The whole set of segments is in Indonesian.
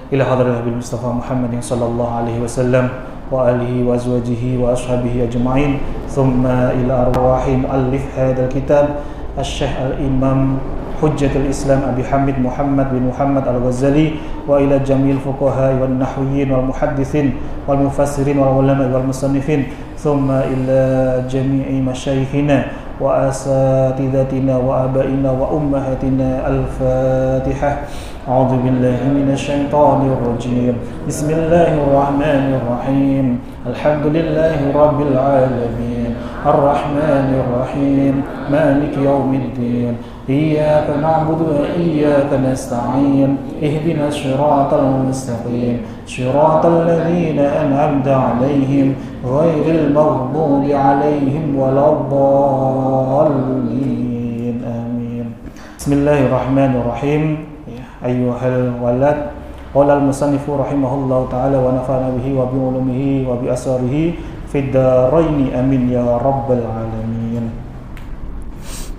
ila hadratil Nabi Mustafa Muhammadin sallallahu alaihi wasallam wa alihi wa azwajihi wa ashabihi ajma'in, thumma ila arwahi muallif hadzal kitab Asy-Syaikh Al-Imam Hujjatul Islam Abi Hamid Muhammad bin Muhammad Al-Ghazali, wa ila jamil fuqaha wal nahwiyyin wal muhadditsin wal mufassirin wal ulama wal musannifin, thumma ila jami'i masyayikhina wa asatidatina wa abaina wa ummahatina. Al-Fatihah. A'udzu billahi minasy syaithanir rajim. Bismillahirrahmanirrahim. Alhamdulillahi rabbil alamin. Ar-Rahmanir Rahim. Maliki yaumiddin. Iyyaka na'budu wa iyyaka nasta'in. Ihdinas siratal mustaqim. Siratal ladzina an'amta 'alaihim ghairil maghdubi 'alaihim waladdallin. Amin. Bismillahirrahmanirrahim. Ayyuhal walad, qala al-musannifu rahimahullahu ta'ala wa nafa'ana bihi wa bi ulumihi wa bi asrarihi fid dharain amin ya rabbal alamin.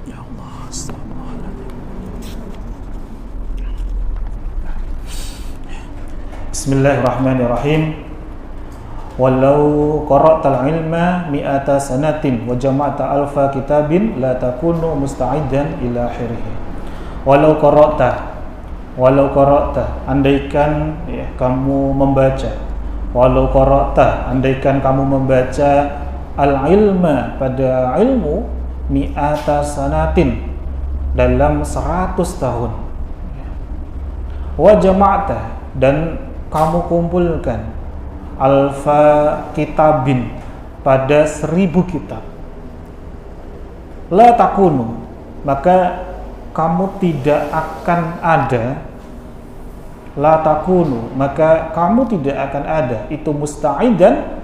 Ya Allah, astagfirullahaladzim. Bismillahirrahmanirrahim. Walau qara'tal ilma mi'ata sanatin wa jama'ta alfa kitabin la takunu musta'idan ila akhirih. Walau qara'ta, andaikan ya, kamu membaca. Walau qara'ta, andaikan kamu membaca al-ilma, pada ilmu, mi'ata sanatin, dalam 100 tahun. Wa jama'ta, dan kamu kumpulkan alfa kitabin, pada 1000 kitab. La takunu, maka kamu tidak akan ada. La takunu, maka kamu tidak akan ada. Itu musta'idan,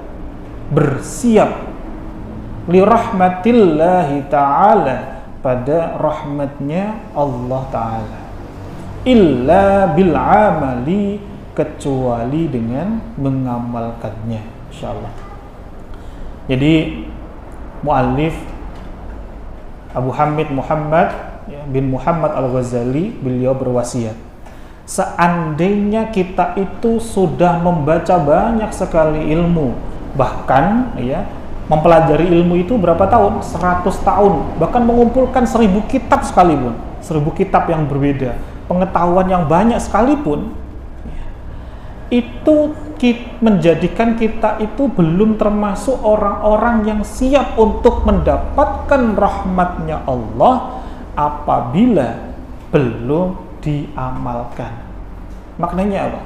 bersiap. Li rahmatillahi ta'ala, pada rahmatnya Allah ta'ala. Illa bil amali, kecuali dengan mengamalkannya, insyaallah. Jadi muallif Abu Hamid Muhammad bin Muhammad Al-Ghazali, beliau berwasiat, seandainya kita itu sudah membaca banyak sekali ilmu, bahkan ya mempelajari ilmu itu berapa tahun? 100 tahun, bahkan mengumpulkan 1000 kitab sekalipun, 1000 kitab yang berbeda, pengetahuan yang banyak sekalipun, itu menjadikan kita itu belum termasuk orang-orang yang siap untuk mendapatkan rahmatnya Allah apabila belum diamalkan. Maknanya apa?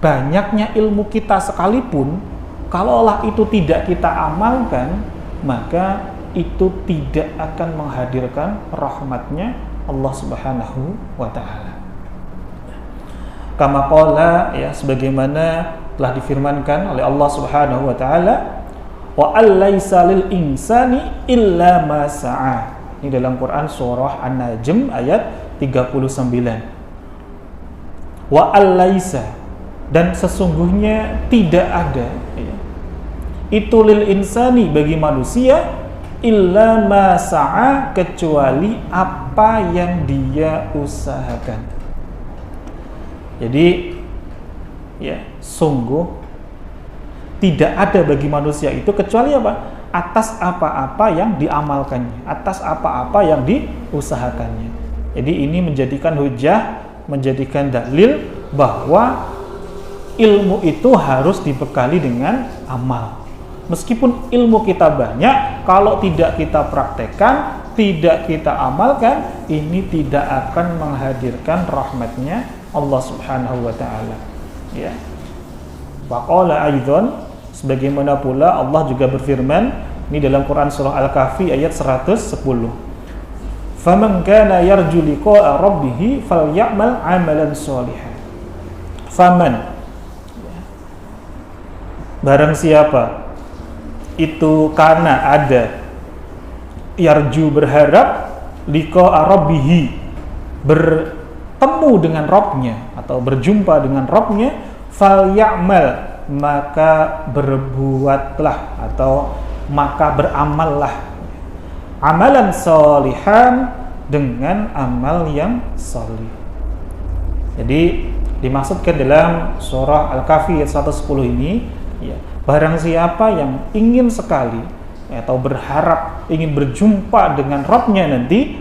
Banyaknya ilmu kita sekalipun, kalaulah itu tidak kita amalkan, maka itu tidak akan menghadirkan rahmatnya Allah Subhanahu wa ta'ala. Kama qala, ya, sebagaimana telah difirmankan oleh Allah Subhanahu wa ta'ala, wa allaysa lil insani illa ma sa'a. Ini dalam Quran surah An-Najm ayat 39. Wa allaysa, dan sesungguhnya tidak ada, ya, itu lil insani, bagi manusia, illa ma sa'a, kecuali apa yang dia usahakan. Jadi ya, sungguh tidak ada bagi manusia itu kecuali apa? Atas apa-apa yang diamalkannya, atas apa-apa yang diusahakannya. Jadi ini menjadikan hujah, menjadikan dalil bahwa ilmu itu harus dibekali dengan amal. Meskipun ilmu kita banyak, kalau tidak kita praktekkan, tidak kita amalkan, ini tidak akan menghadirkan rahmatnya Allah Subhanahu wa ta'ala. Ya. Wa qala aidan, sebagaimana pula Allah juga berfirman, ini dalam Quran surah Al-Kahfi ayat 110. Faman kana yarju liqa'a rabbih falyamal 'amalan shalihan. Faman, barang siapa itu karena ada yarju, berharap, liqa'a rabbih, bertemu dengan Rabbnya atau berjumpa dengan Rabbnya, falyamal, maka berbuatlah atau maka beramallah, amalan sholihan, dengan amal yang sholih. Jadi Dimaksudkan dalam surah Al-Kahfi ayat 110 ini, ya, barang siapa yang ingin sekali atau berharap ingin berjumpa dengan Rabb-nya nanti,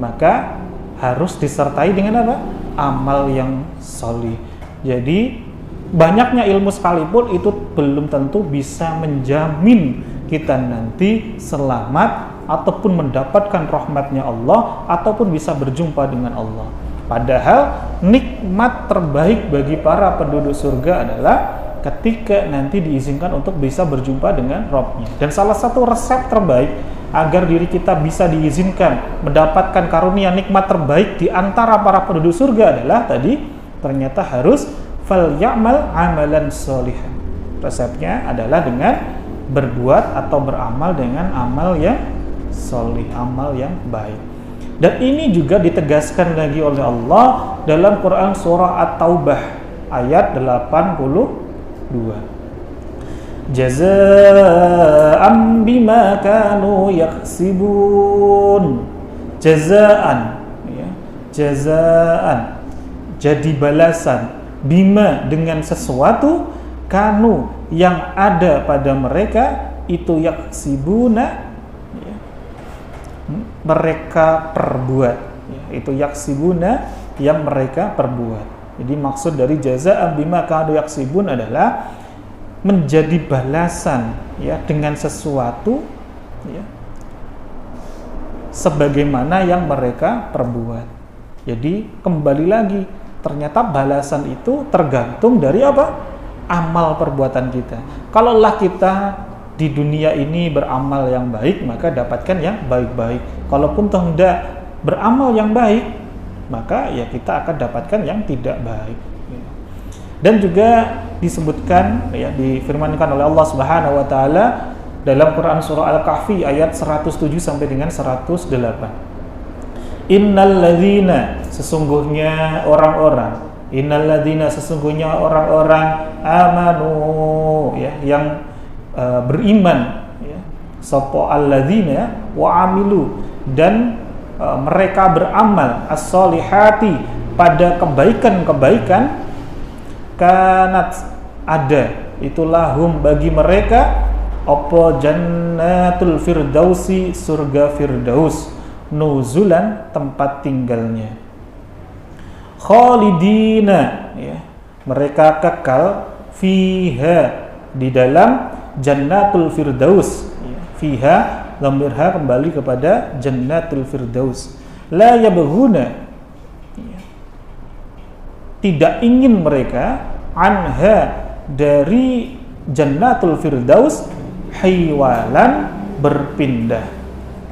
maka harus disertai dengan apa? Amal yang sholih. Jadi banyaknya ilmu sekalipun itu belum tentu bisa menjamin kita nanti selamat ataupun mendapatkan rahmatnya Allah ataupun bisa berjumpa dengan Allah. Padahal nikmat terbaik bagi para penduduk surga adalah ketika nanti diizinkan untuk bisa berjumpa dengan Rabb-nya. Dan salah satu resep terbaik agar diri kita bisa diizinkan mendapatkan karunia nikmat terbaik di antara para penduduk surga adalah tadi ternyata harus falyamal amalan sholihan. Resepnya adalah dengan berbuat atau beramal dengan amal yang sholih, amal yang baik. Dan ini juga ditegaskan lagi oleh Allah dalam Quran surah At-Taubah ayat 82. Jazaa'an bima kanu yaksibun. Jazaan, ya. Jazaan, jadi balasan, bima dengan sesuatu, kanu yang ada pada mereka itu yaksibuna, ya, mereka perbuat, ya, itu yaksibuna yang mereka perbuat. Jadi maksud dari jazaa'an bima kanu yaksibun adalah menjadi balasan, ya, dengan sesuatu, ya, sebagaimana yang mereka perbuat. Jadi kembali lagi, ternyata balasan itu tergantung dari apa? Amal perbuatan kita. Kalaulah kita di dunia ini beramal yang baik, maka dapatkan yang baik-baik. Kalaupun hendak beramal yang baik, maka ya kita akan dapatkan yang tidak baik. Dan juga disebutkan, ya, difirmankan oleh Allah Subhanahu wa taala dalam Quran surah Al-Kahfi ayat 107 sampai dengan 108. Innalladzina, sesungguhnya orang-orang, innalladzina, sesungguhnya orang-orang amanu, ya, yang beriman, ya, sapa alladzina wa amilu, dan mereka beramal as-solihati, pada kebaikan-kebaikan, kanat, ada, itulah hum, bagi mereka, apa jannatul firdausi, surga firdaus, nuzulan, tempat tinggalnya, khalidina, ya, mereka kekal, fiha, di dalam jannatul firdaus, ya, fiha, dhamirha kembali kepada jannatul firdaus, la yabghuna, ya, tidak ingin mereka, anha, dari jannatul firdaus, hiwalan, berpindah.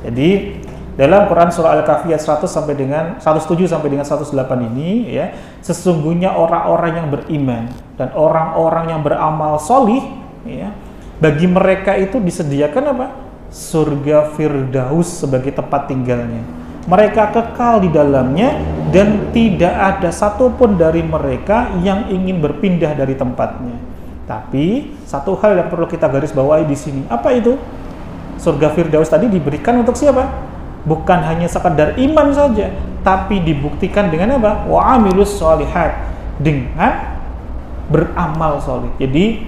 Jadi dalam Quran surah Al-Kahfi ayat 100 sampai dengan 107 sampai dengan 108 ini, ya, sesungguhnya orang-orang yang beriman dan orang-orang yang beramal solih, ya, bagi mereka itu disediakan apa? Surga firdaus sebagai tempat tinggalnya. Mereka kekal di dalamnya dan tidak ada satupun dari mereka yang ingin berpindah dari tempatnya. Tapi satu hal yang perlu kita garis bawahi di sini, apa itu? Surga firdaus tadi diberikan untuk siapa? Bukan hanya sekadar iman saja, tapi dibuktikan dengan apa? Wa amilus sholihat, dengan beramal solih. Jadi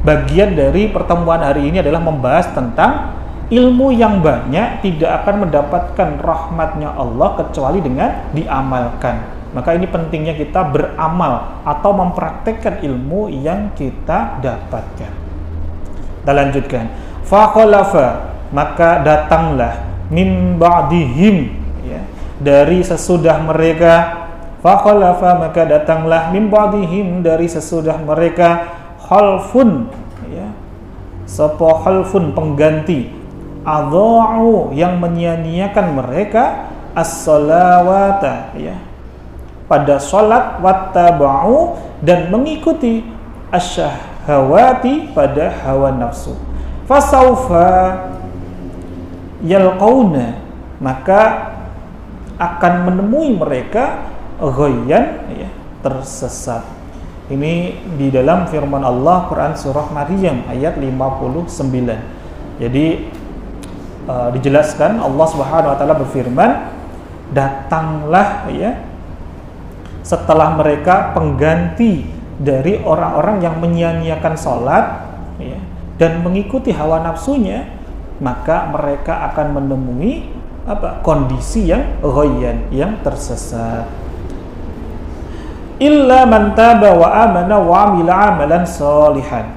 bagian dari pertemuan hari ini adalah membahas tentang ilmu yang banyak tidak akan mendapatkan rahmatnya Allah kecuali dengan diamalkan. Maka ini pentingnya kita beramal atau mempraktekkan ilmu yang kita dapatkan. Kita lanjutkan. Fa khalafa, maka datanglah, min ba'dihim, ya, dari sesudah mereka, fa khalafa, maka datanglah, min ba'dihim, dari sesudah mereka, khalfun, ya, sapa khalfun, pengganti, adha'u, yang menyia-nyiakan mereka, as-salawata, ya, pada salat, wattaba'u, dan mengikuti asyahawati, pada hawa nafsu. Fasaufa yalqauna, maka akan menemui mereka ghayyan, ya, tersesat. Ini di dalam firman Allah Quran surah Maryam ayat 59. Jadi dijelaskan Allah Subhanahu wa taala berfirman, datanglah, ya, setelah mereka pengganti dari orang-orang yang menyia-nyiakan sholat ya, dan mengikuti hawa nafsunya, maka mereka akan menemui kondisi yang ghayyan, yang tersesat. Illa man taba wa amana wa amila amalan sholihan.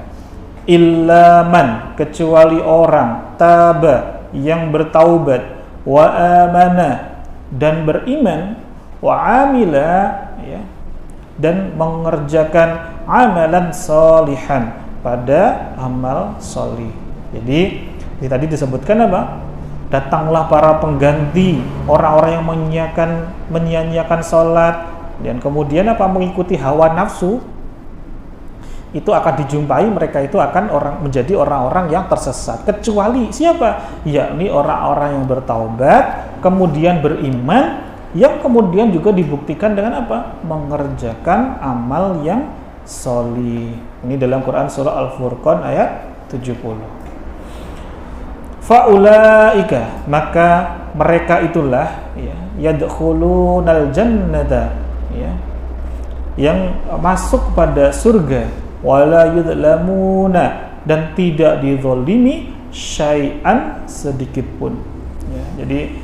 Illa man, kecuali orang taba, yang bertaubat, wa amana, dan beriman, wa amila ya, dan mengerjakan amalan sholihan, pada amal sholih. Jadi tadi disebutkan datanglah para pengganti, orang-orang yang menyia-nyiakan sholat dan kemudian mengikuti hawa nafsu, itu akan dijumpai mereka itu akan menjadi orang-orang yang tersesat. Kecuali siapa? Yakni orang-orang yang bertaubat kemudian beriman, yang kemudian juga dibuktikan dengan mengerjakan amal yang sholih. Ini dalam Quran surah Al-Furqan ayat 70. Faulaika, maka mereka itulah ya, yadkhulunal jannata ya, yang masuk pada surga, wala yudlamuna, dan tidak dizalimi syai'an, sedikit pun ya. Jadi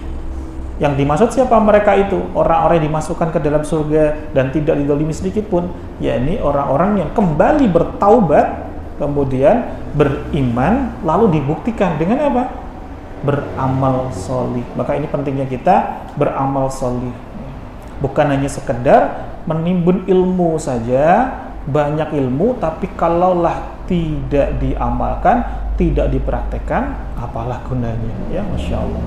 yang dimaksud siapa mereka itu? Orang-orang yang dimasukkan ke dalam surga dan tidak dizalimi sedikit pun, yakni orang-orang yang kembali bertaubat kemudian beriman, lalu dibuktikan dengan beramal sholih. Maka ini pentingnya kita beramal sholih, bukan hanya sekedar menimbun ilmu saja, banyak ilmu, tapi kalaulah tidak diamalkan, tidak dipraktekkan, apalah gunanya ya. Masya Allah.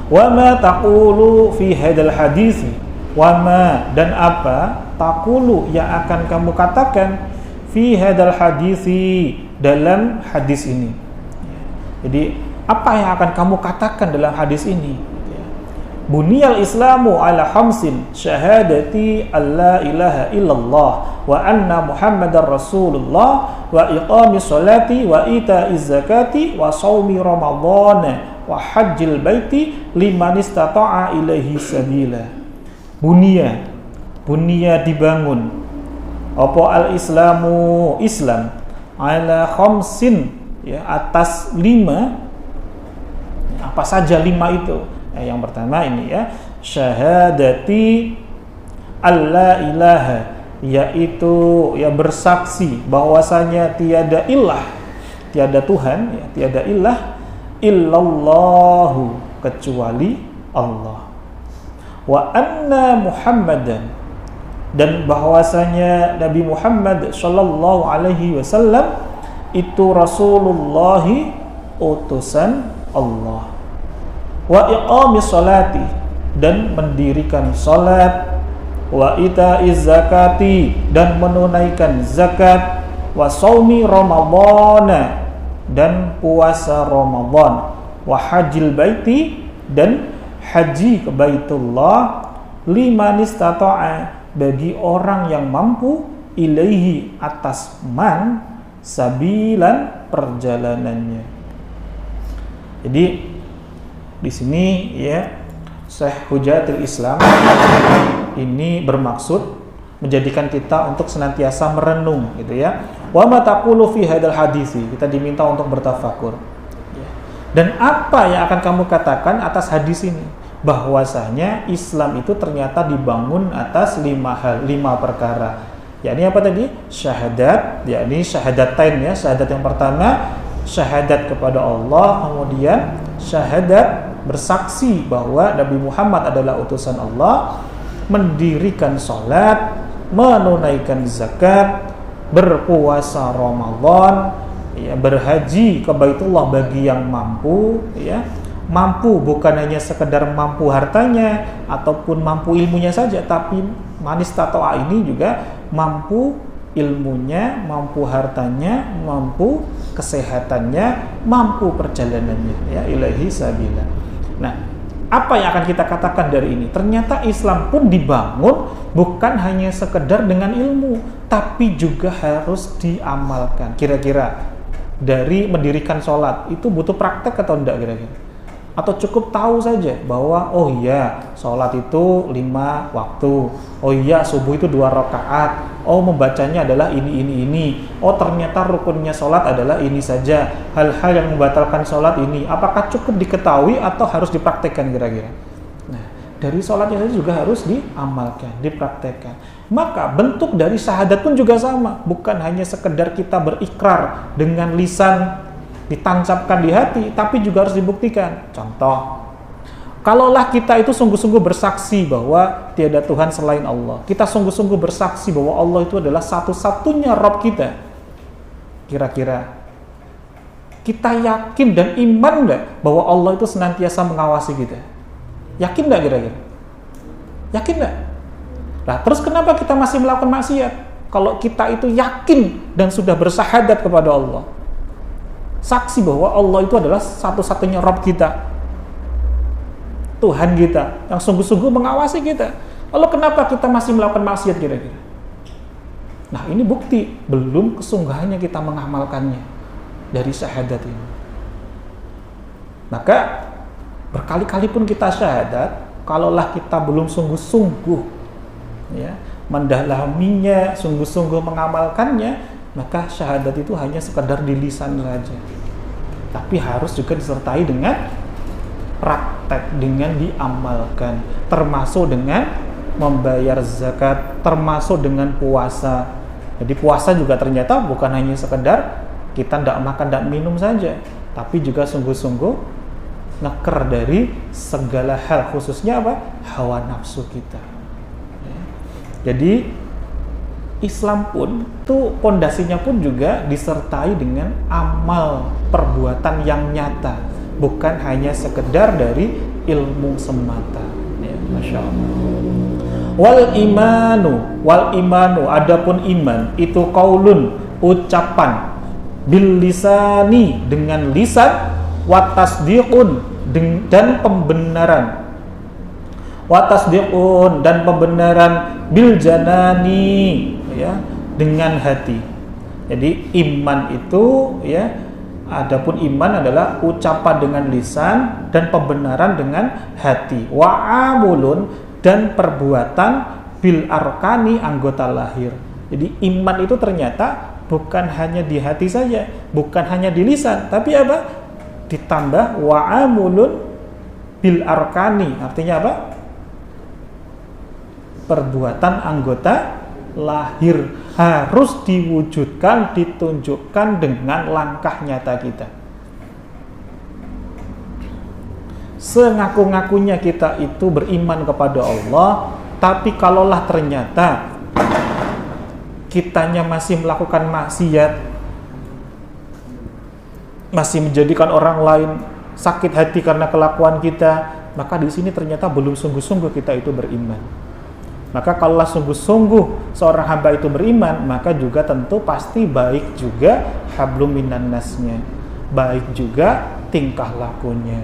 Wa ma taqulu fi hadzal hadits, wa ma, dan apa, taqulu, yang akan kamu katakan, fi hadzal hadits, dalam hadis ini. Jadi apa yang akan kamu katakan dalam hadis ini? Buniyal Islamu ala khamsin, syahadati alla ilaha illallah wa anna Muhammadar Rasulullah wa iqamis sholati wa ita'iz zakati wa shaumi ramadhana wa hajjil baiti liman istata'a ilaihi sabila. Bunia dibangun apa al-islamu, Islam, ala khamsin ya, atas 5. Apa saja 5 itu? Yang pertama ini ya, syahadati alla ilaha, yaitu ya bersaksi bahwasanya tiada ilah, tiada Tuhan ya, tiada ilah illallahu, kecuali Allah, wa anna Muhammadan, dan bahwasanya Nabi Muhammad sallallahu alaihi wasallam itu Rasulullah, utusan Allah, wa iqamis sholati, dan mendirikan salat, wa ita'iz zakati, dan menunaikan zakat, wa shaumi ramadhana, dan puasa Ramadan, wa hajjil baiti, dan haji ke Baitullah, liman istata'a, bagi orang yang mampu, ilaihi, atas man, sabilan, perjalanannya. Jadi di sini ya, Syekh Hujatul Islam ini bermaksud menjadikan kita untuk senantiasa merenung gitu ya. Wa ma taqulu fi hadzal hadisi, kita diminta untuk bertafakur. Dan apa yang akan kamu katakan atas hadis ini? Bahwasanya Islam itu ternyata dibangun atas 5 hal, 5 perkara. Yakni apa tadi? Syahadat, yakni syahadatain ya. Syahadat yang pertama, syahadat kepada Allah, kemudian syahadat bersaksi bahwa Nabi Muhammad adalah utusan Allah, mendirikan salat, menunaikan zakat, berpuasa Ramadan, ya, berhaji ke Baitullah bagi yang mampu, ya. Mampu bukan hanya sekedar mampu hartanya ataupun mampu ilmunya saja, tapi manis tatoa ini juga mampu ilmunya, mampu hartanya, mampu kesehatannya, mampu perjalanannya ya, ilahi sabila. Nah, apa yang akan kita katakan dari ini? Ternyata Islam pun dibangun bukan hanya sekedar dengan ilmu, tapi juga harus diamalkan. Kira-kira dari mendirikan sholat itu butuh praktek atau enggak kira-kira? Atau cukup tahu saja bahwa oh iya sholat itu 5 waktu, oh iya subuh itu 2 rakaat, oh membacanya adalah ini, oh ternyata rukunnya sholat adalah ini saja, hal-hal yang membatalkan sholat ini, apakah cukup diketahui atau harus dipraktekkan kira-kira? Nah, dari sholatnya saja juga harus diamalkan, dipraktekkan. Maka bentuk dari syahadat pun juga sama, bukan hanya sekedar kita berikrar dengan lisan, ditancapkan di hati, tapi juga harus dibuktikan. Contoh, kalaulah kita itu sungguh-sungguh bersaksi bahwa tiada Tuhan selain Allah, kita sungguh-sungguh bersaksi bahwa Allah itu adalah satu-satunya Rabb kita, kira-kira kita yakin dan iman enggak bahwa Allah itu senantiasa mengawasi kita? Yakin enggak kira-kira? Yakin enggak? Nah, terus kenapa kita masih melakukan maksiat? Kalau kita itu yakin dan sudah bersyahadat kepada Allah, saksi bahwa Allah itu adalah satu-satunya Rabb kita, Tuhan kita, yang sungguh-sungguh mengawasi kita. Lalu kenapa kita masih melakukan maksiat kira-kira? Nah, ini bukti belum kesungguhannya kita mengamalkannya dari syahadat ini. Maka berkali-kali pun kita syahadat, kalaulah kita belum sungguh-sungguh ya mendalaminya, sungguh-sungguh mengamalkannya, maka syahadat itu hanya sekedar di lisan saja. Tapi harus juga disertai dengan praktek, dengan diamalkan, termasuk dengan membayar zakat, termasuk dengan puasa. Jadi puasa juga ternyata bukan hanya sekedar kita tidak makan, tidak minum saja, tapi juga sungguh-sungguh ngeker dari segala hal, khususnya apa? Hawa nafsu kita. Jadi Islam pun itu pondasinya pun juga disertai dengan amal perbuatan yang nyata, bukan hanya sekedar dari ilmu semata. Ya, Masya Allah. Wal imanu, adapun iman itu qaulun, ucapan, bil lisani, dengan lisan, wa tasdiqun, dan pembenaran, dan pembenaran bil janani, ya, dengan hati. Jadi iman itu ya, adapun iman adalah ucapan dengan lisan dan pembenaran dengan hati. Wa amulun, dan perbuatan bil arkani, anggota lahir. Jadi iman itu ternyata bukan hanya di hati saja, bukan hanya di lisan, tapi apa? Ditambah wa amulun bil arkani, artinya apa? Perbuatan anggota lahir harus diwujudkan, ditunjukkan dengan langkah nyata kita. Sengaku-ngakunya kita itu beriman kepada Allah, tapi kalaulah ternyata kitanya masih melakukan maksiat, masih menjadikan orang lain sakit hati karena kelakuan kita, maka di sini ternyata belum sungguh-sungguh kita itu beriman. Maka kalaulah sungguh-sungguh seorang hamba itu beriman, maka juga tentu pasti baik juga hablum minan nasnya, baik juga tingkah lakunya,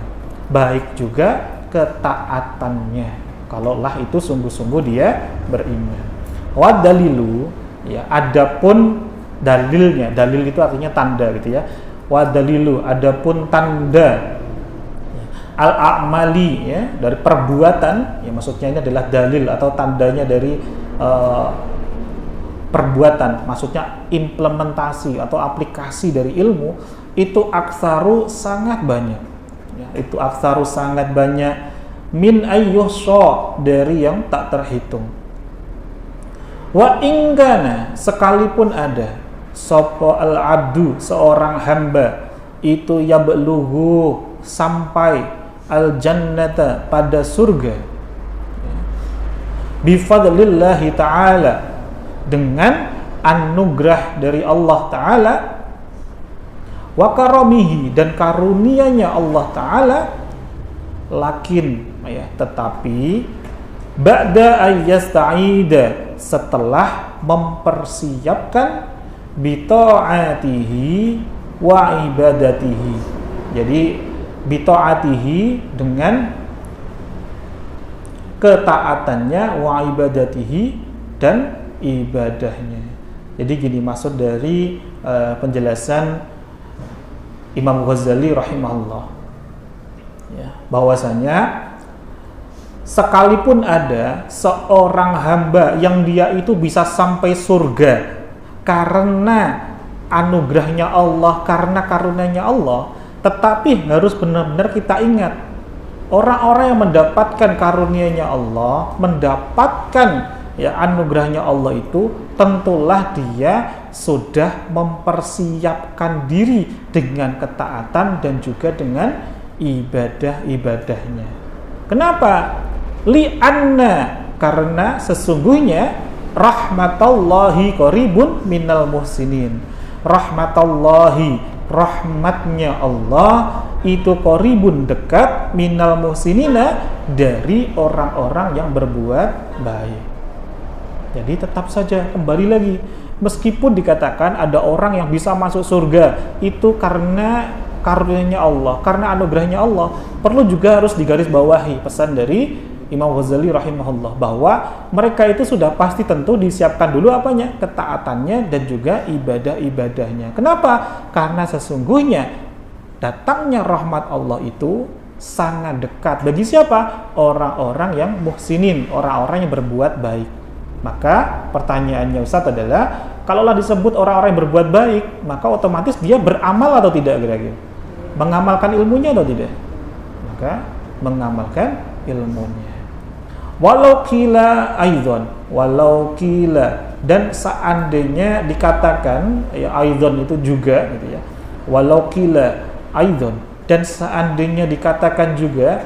baik juga ketaatannya. Kalaulah itu sungguh-sungguh dia beriman. Wa dalilu, ya, adapun dalilnya, dalil itu artinya tanda gitu ya. Wa dalilu, adapun tanda al-a'mali, ya, dari perbuatan, ya, maksudnya ini adalah dalil atau tandanya dari perbuatan, maksudnya implementasi atau aplikasi dari ilmu, itu aktsaru, sangat banyak, ya, itu aktsaru sangat banyak, min ayyuhsha, dari yang tak terhitung. Wa ingkana, sekalipun ada, sapa al-abdu, seorang hamba itu yablughu, sampai al-jannata, pada surga, bifadlillahi ta'ala, dengan anugerah dari Allah Ta'ala, wa karamihi, dan karunianya Allah Ta'ala, lakin, ya, tetapi ba'da ayyasta'ida, setelah mempersiapkan bita'atihi wa ibadatihi. Jadi bita'atihi, dengan ketaatannya, wa ibadatihi, dan ibadahnya. Jadi gini maksud dari penjelasan Imam Ghazali rahimahullah. ya, bahwasanya sekalipun ada seorang hamba yang dia itu bisa sampai surga karena anugerahnya Allah, karena karunia-Nya Allah, tetapi harus benar-benar kita ingat, orang-orang yang mendapatkan karunia-Nya Allah, mendapatkan ya anugerahnya Allah itu, tentulah dia sudah mempersiapkan diri dengan ketaatan dan juga dengan ibadah-ibadahnya. Kenapa? Li'anna, karena sesungguhnya rahmatallahi qaribun minal muhsinin. Rahmatallahi, rahmatnya Allah itu qaribun, dekat, minal muhsinina, dari orang-orang yang berbuat baik. Jadi tetap saja kembali lagi, meskipun dikatakan ada orang yang bisa masuk surga itu karena karunia-Nya Allah, karena anugerahnya Allah, perlu juga harus digarisbawahi pesan dari Imam Ghazali rahimahullah, bahwa mereka itu sudah pasti tentu disiapkan dulu apanya? Ketaatannya dan juga ibadah-ibadahnya. Kenapa? Karena sesungguhnya datangnya rahmat Allah itu sangat dekat bagi siapa? Orang-orang yang muhsinin, orang-orang yang berbuat baik. Maka pertanyaannya Ustaz adalah, kalaulah disebut orang-orang yang berbuat baik, maka otomatis dia beramal atau tidak kira-kira? Mengamalkan ilmunya atau tidak? Maka mengamalkan ilmunya. Walau kila aidon, walau kila, dan seandainya dikatakan ya aidon itu juga gitu ya. Walau kila aidon, dan seandainya dikatakan juga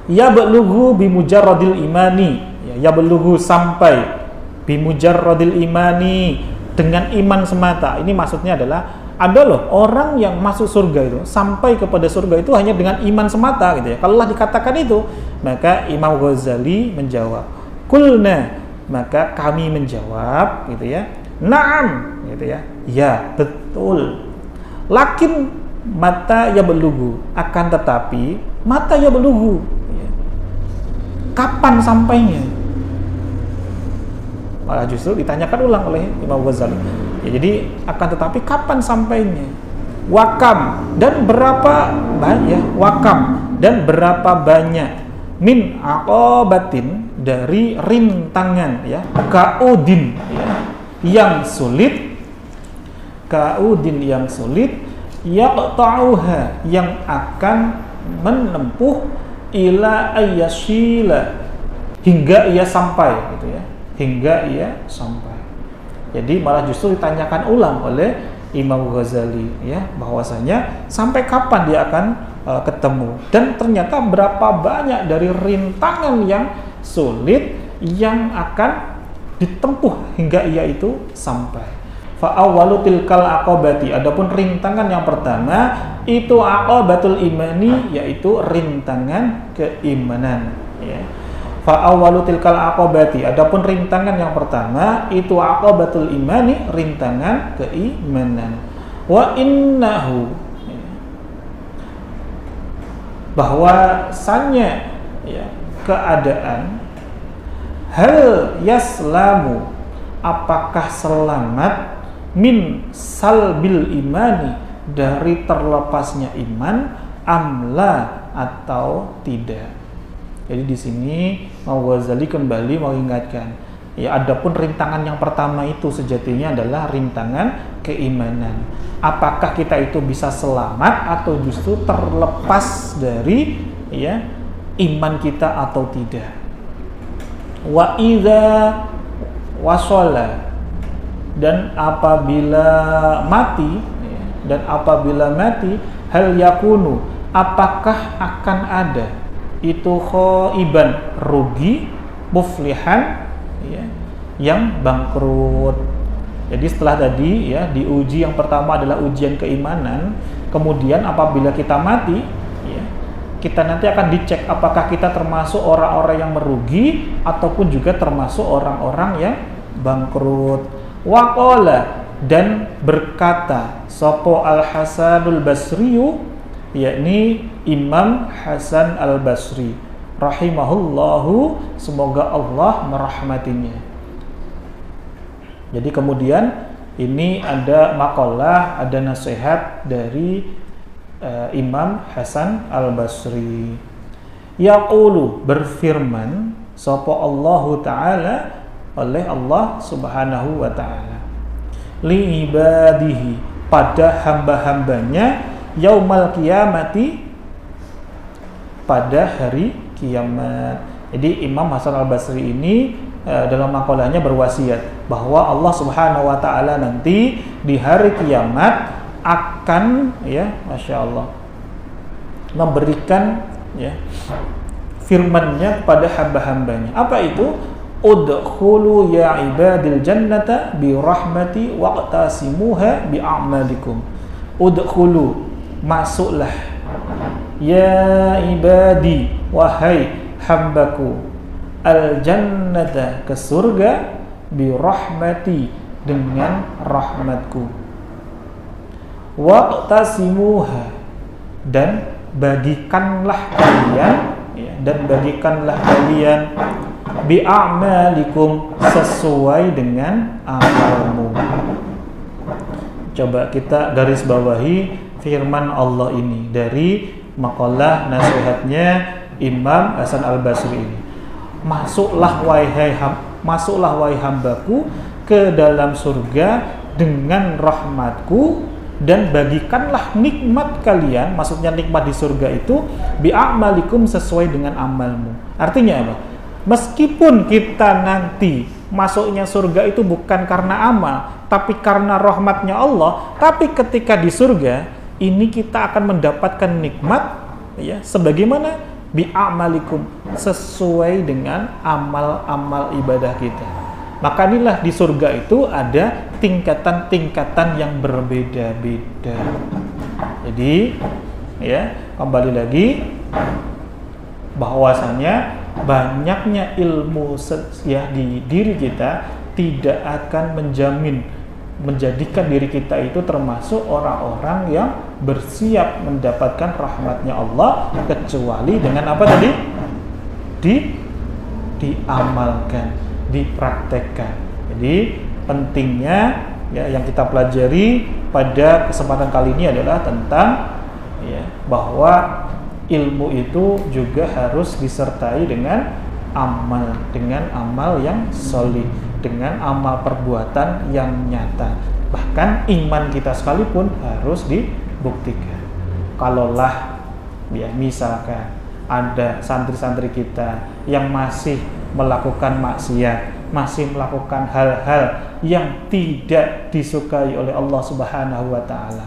ya belughu bimujarradil imani, ya belughu sampai bimujarradil imani, dengan iman semata. Ini maksudnya adalah ada loh orang yang masuk surga itu, sampai kepada surga itu hanya dengan iman semata gitu ya. Kalaulah dikatakan itu, maka Imam Ghazali menjawab, kulna, maka kami menjawab gitu ya, na'am gitu ya, ya betul. Lakin mata ya belughu, akan tetapi mata ya belughu, ya. Kapan sampainya? Malah justru ditanyakan ulang oleh Imam Ghazali. Ya, jadi akan tetapi kapan sampainya? Wakam, dan berapa banyak? Wakam, dan berapa banyak? Min aqabatin, dari rintangan ya, kaudin ya, yang sulit, kaudin yang sulit, yaqta'uha, yang akan menempuh, ila ayyashila, hingga ia sampai gitu ya, hingga ia sampai. Jadi malah justru ditanyakan ulang oleh Imam Ghazali ya, bahwasanya sampai kapan dia akan ketemu, dan ternyata berapa banyak dari rintangan yang sulit yang akan ditempuh hingga ia itu sampai. Fa awwalu tilkal aqabati, adapun rintangan yang pertama itu aqabatul imani, yaitu rintangan keimanan ya. Fa awwalu tilkal aqabati, adapun rintangan yang pertama itu aqabatul imani, rintangan keimanan. Wa innahu, bahwasanya ya, keadaan hal yaslamu, apakah selamat, min salbil imani, dari terlepasnya iman, amla, atau tidak. Jadi di sini Ghazali kembali mengingatkan, ya adapun rintangan yang pertama itu sejatinya adalah rintangan keimanan. Apakah kita itu bisa selamat atau justru terlepas dari ya iman kita atau tidak? Wa idza wasala, dan apabila mati, dan apabila mati, hal yakunu, apakah akan ada itu khaiban, rugi, muflihan ya, yang bangkrut. Jadi setelah tadi ya diuji, yang pertama adalah ujian keimanan, kemudian apabila kita mati ya, kita nanti akan dicek apakah kita termasuk orang-orang yang merugi ataupun juga termasuk orang-orang yang bangkrut. Waqala, dan berkata sopo Al-Hasanul Basriyu, yakni Imam Hasan Al-Basri rahimahullahu, semoga Allah merahmatinya. Jadi kemudian ini ada makalah, ada nasihat dari Imam Hasan Al-Basri. Yaqulu, berfirman sapa Allah Ta'ala, oleh Allah Subhanahu wa Ta'ala, li ibadihi, pada hamba-hambanya, yaumal qiyamati, pada hari kiamat. Jadi Imam Hasan Al-Basri ini dalam makalahnya berwasiat bahwa Allah Subhanahu wa Ta'ala nanti di hari kiamat akan, ya, Masya Allah, memberikan, ya, firman-Nya kepada hamba-hambanya. Apa itu? Udkhulu ya ibadil jannata bi rahmati waqtasimuha bi a'malikum. Udkhulu, masuklah, ya ibadi, wahai hambaku, al jannata, ke surga, bi rahmati, dengan rahmatku, waqtasimuha, dan bagikanlah kalian, ya, dan bagikanlah kalian, bi a'malikum, sesuai dengan amalmu. Coba kita garis bawahi firman Allah ini dari makalah nasihatnya Imam Hasan Al-Basri ini. Masuklah wahai hambaku ke dalam surga dengan rahmatku, dan bagikanlah nikmat kalian, maksudnya nikmat di surga itu, bi'amalikum, sesuai dengan amalmu. Artinya apa? Meskipun kita nanti masuknya surga itu bukan karena amal, tapi karena rahmatnya Allah, tapi ketika di surga ini kita akan mendapatkan nikmat, ya, sebagaimana bi'amalikum, sesuai dengan amal-amal ibadah kita. Maka inilah di surga itu ada tingkatan-tingkatan yang berbeda-beda. Jadi, ya, kembali lagi bahwasanya banyaknya ilmu, ya, di diri kita tidak akan menjadikan diri kita itu termasuk orang-orang yang bersiap mendapatkan rahmatnya Allah, kecuali dengan apa tadi? Diamalkan, dipraktekkan. Jadi pentingnya, ya, yang kita pelajari pada kesempatan kali ini adalah tentang, ya, bahwa ilmu itu juga harus disertai dengan amal yang solid, dengan amal perbuatan yang nyata. Bahkan iman kita sekalipun harus dibuktikan. Kalaulah, ya, misalkan ada santri-santri kita yang masih melakukan maksiat, masih melakukan hal-hal yang tidak disukai oleh Allah Subhanahu wa Ta'ala,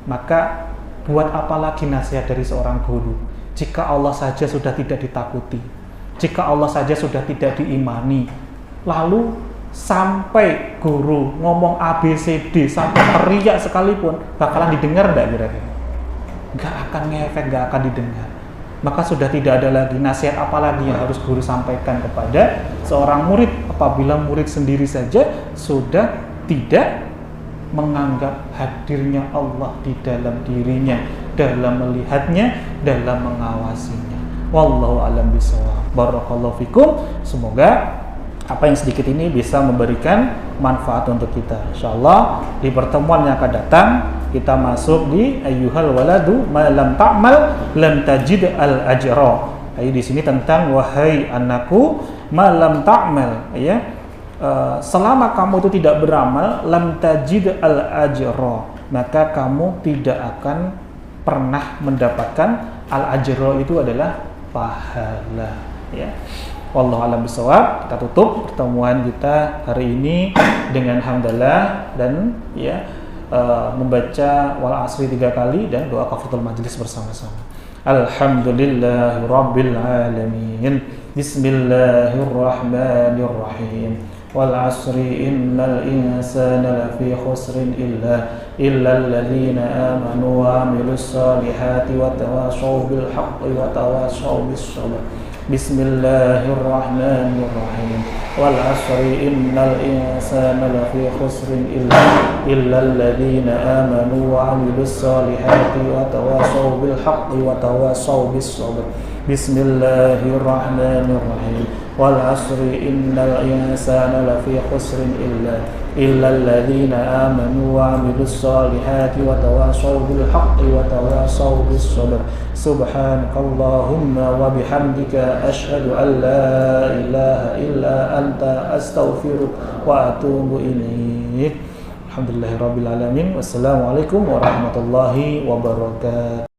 maka buat apa lagi nasihat dari seorang guru jika Allah saja sudah tidak ditakuti, jika Allah saja sudah tidak diimani? Lalu sampai guru ngomong ABCD sampai teriak sekalipun, bakalan didengar enggak kira-kira? Enggak akan ngefek, enggak akan didengar. Maka sudah tidak ada lagi nasihat apa lagi yang harus guru sampaikan kepada seorang murid apabila murid sendiri saja sudah tidak menganggap hadirnya Allah di dalam dirinya, dalam melihatnya, dalam mengawasinya. Wallahu a'lam bishawab. Barakallahu fikum. Semoga apa yang sedikit ini bisa memberikan manfaat untuk kita. Insyaallah di pertemuan yang akan datang kita masuk di ayyuhal waladu ma lam ta'mal lam tajid al ajra. Di sini tentang wahai anakku ma lam ta'mal, ya, selama kamu itu tidak beramal, lam tajid al ajra, maka kamu tidak akan pernah mendapatkan al ajra, itu adalah pahala, ya. Wallahu a'lam bishawab. Kita tutup pertemuan kita hari ini dengan hamdalah dan, ya, membaca wal asri 3 kali dan doa kafaratul majlis bersama-sama. Alhamdulillahirabbil alamin. Bismillahirrahmanirrahim. Wal asri innal insana lafi khusrin illa alladzina amanu wa amilus solihati wa tawashaw bil haqqi wa tawashaw bis sabr. Bismillahirrahmanirrahim. Wal asri innal insana lafi khusrin illa alladzina amanu wa amilus solihati wa tawashaw bil haqqi wa tawashaw bis sabr. Bismillahirrahmanirrahim. Wal asri innal insana lafi khusrin إلا الذين آمنوا وعملوا الصالحات وتواصوا بالحق وتواصوا بالصبر سبحانك اللهم وبحمدك أشهد أن لا إله إلا أنت أستغفرك وأتوب إليك الحمد لله رب العالمين والسلام عليكم warahmatullahi wabarakatuh.